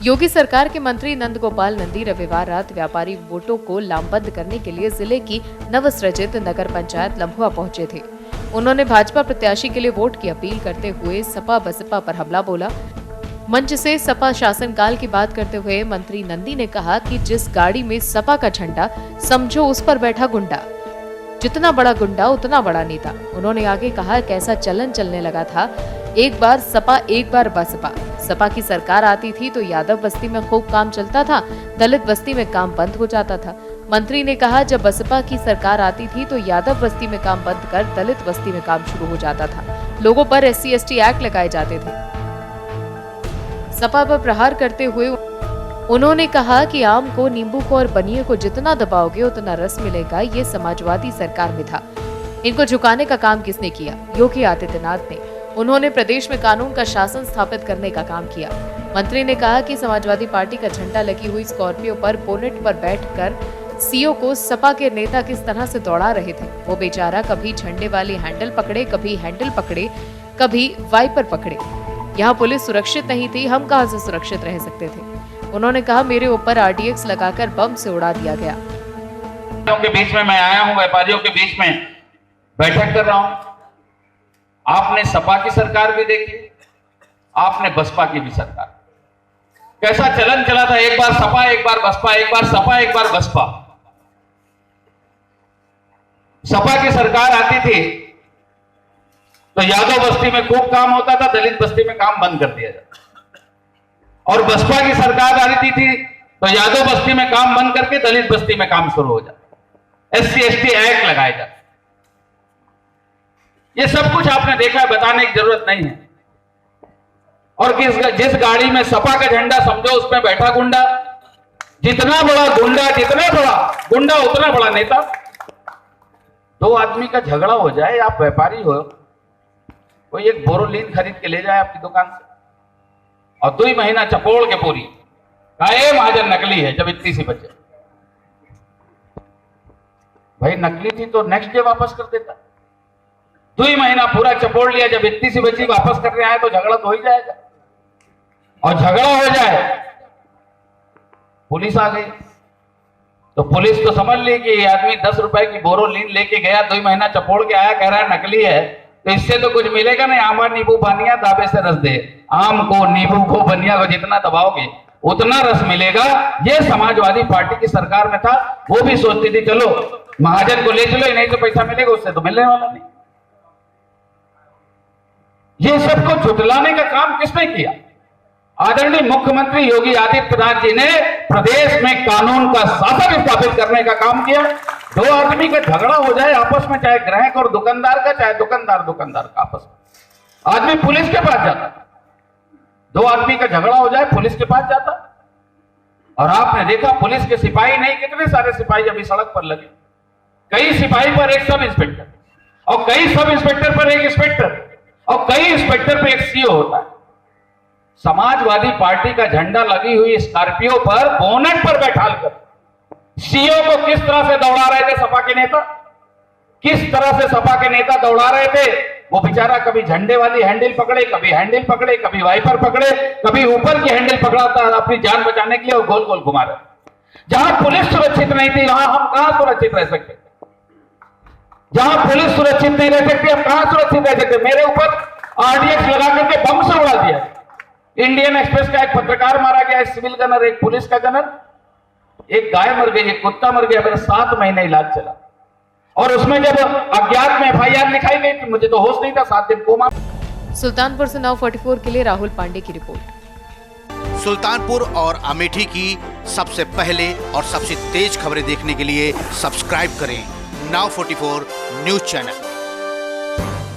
योगी सरकार के मंत्री नंद गोपाल नंदी रविवार रात व्यापारी वोटों को लामबंद करने के लिए जिले की नवसृजित नगर पंचायत लम्भुआ पहुंचे थे। उन्होंने भाजपा प्रत्याशी के लिए वोट की अपील करते हुए सपा बसपा पर हमला बोला। मंच से सपा शासनकाल की बात करते हुए मंत्री नंदी ने कहा कि जिस गाड़ी में सपा का झंडा, समझो उस पर बैठा गुंडा। जितना बड़ा गुंडा उतना बड़ा नेता। उन्होंने आगे कहा कैसा चलन चलने लगा था, एक बार सपा एक बार बसपा। सपा की सरकार आती थी तो यादव बस्ती में खूब काम चलता था, दलित बस्ती में काम बंद हो जाता था। मंत्री ने कहा जब बसपा की सरकार आती थी तो यादव बस्ती में काम बंद कर दलित बस्ती में काम शुरू हो जाता था। लोगों पर SC/ST एक्ट लगाए जाते थे। सपा पर प्रहार करते हुए उन्होंने कहा कि आम को, नींबू को और बनिए को जितना दबाओगे उतना रस मिलेगा। ये समाजवादी सरकार में था। इनको झुकाने का काम किसने किया? योगी आदित्यनाथ ने। उन्होंने प्रदेश में कानून का शासन स्थापित करने का काम किया। मंत्री ने कहा कि समाजवादी पार्टी का झंडा लगी हुई स्कॉर्पियो पर बोनेट पर बैठकर CO को सपा के नेता किस तरह से दौड़ा रहे थे। वो बेचारा कभी झंडे वाली हैंडल पकड़े, कभी हैंडल पकड़े, कभी वाइपर पकड़े। यहाँ पुलिस सुरक्षित नहीं थी, हम कहां से सुरक्षित रह सकते थे? उन्होंने कहा मेरे ऊपर RDX लगाकर बम से उड़ा दिया गया। के बीच में मैं आया हूं, व्यापारियों के बीच में बैठक कर रहा हूं। आपने सपा की सरकार भी देखी, आपने बसपा की भी सरकार। कैसा चलन चला था, एक बार सपा एक बार बसपा, एक बार सपा एक बार बसपा। सपा की सरकार आती थी तो यादव बस्ती में खूब काम होता था, दलित बस्ती में काम बंद कर दिया जाता। और बसपा की सरकार आती थी तो यादव बस्ती में काम बंद करके दलित बस्ती में काम शुरू हो जाता। SC/ST एक्ट लगाए जाते। ये सब कुछ आपने देखा है, बताने की जरूरत नहीं है। और जिस गाड़ी में सपा का झंडा, समझो उसमें बैठा गुंडा। जितना बड़ा गुंडा, जितना बड़ा गुंडा उतना बड़ा नेता। दो आदमी का झगड़ा हो जाए, आप व्यापारी हो, कोई एक बोरोलीन खरीद के ले जाए आपकी दुकान से और 2 महीना चपोड़ के पूरी काहे महाजन नकली है, जब इतनी सी बचे। भाई नकली थी तो नेक्स्ट डे वापस कर देता। 2 महीना पूरा चपोड़ लिया, जब इतनी सी बची वापस करने आए तो झगड़ा तो हो ही जाएगा। और झगड़ा हो जाए, पुलिस आ गई तो पुलिस तो समझ ली कि ये आदमी 10 रुपए की बोरोलीन लेके गया, 2 महीना चपोड़ के आया, कह रहा है नकली है, तो इससे तो कुछ मिलेगा नहीं। आम नींबू बनिया दाबे से रस दे। आम को, नींबू को, बनिया को जितना दबाओगे उतना रस मिलेगा। ये समाजवादी पार्टी की सरकार में था। वो भी सोचती थी चलो महाजन को ले चलो, नहीं तो पैसा मिलेगा, उससे तो मिलने वाला नहीं। ये सबको झुटलाने का काम किसने किया? आदरणीय मुख्यमंत्री योगी आदित्यनाथ जी ने प्रदेश में कानून का शासन स्थापित करने का काम किया। 2 आदमी का झगड़ा हो जाए आपस में, चाहे ग्राहक और दुकानदार का, चाहे दुकानदार का आपस में, आदमी पुलिस के पास जाता। 2 आदमी का झगड़ा हो जाए, पुलिस के पास जाता। और आपने देखा पुलिस के सिपाही नहीं, कितने सारे सिपाही अभी सड़क पर लगे। कई सिपाही पर एक सब इंस्पेक्टर, और कई सब इंस्पेक्टर पर एक इंस्पेक्टर, और कई इंस्पेक्टर पर एक CO होता है। समाजवादी पार्टी का झंडा लगी हुई स्कॉर्पियो पर बोनेट पर बैठाकर CO को किस तरह से दौड़ा रहे थे सपा के नेता, किस तरह से सपा के नेता दौड़ा रहे थे। वो बेचारा कभी झंडे वाली हैंडल पकड़े, कभी हैंडल पकड़े, कभी वाइपर पकड़े, कभी ऊपर की हैंडल पकड़ाता अपनी जान बचाने के लिए, और गोल गोल घुमा रहे। जहां पुलिस सुरक्षित नहीं थी वहां हम कहां सुरक्षित रह सकते? जहां पुलिस सुरक्षित नहीं रह सकती, हम कहां सुरक्षित रह सकते? मेरे ऊपर RDX लगा करके बम से उड़ा दिया। इंडियन एक्सप्रेस का एक पत्रकार मारा गया, एक सिविल गनर, एक पुलिस का गनर, एक गाय मर गई, एक कुत्ता मर गया। मेरा 7 महीने इलाज चला। और उसमें जब अज्ञात में FIR लिखाई गई थी, मुझे तो होश नहीं था, 7 दिन कोमा। सुल्तानपुर से Now 44 के लिए राहुल पांडे की रिपोर्ट। सुल्तानपुर और अमेठी की सबसे पहले और सबसे तेज खबरें देखने के लिए सब्सक्राइब करें Now 44 न्यूज चैनल।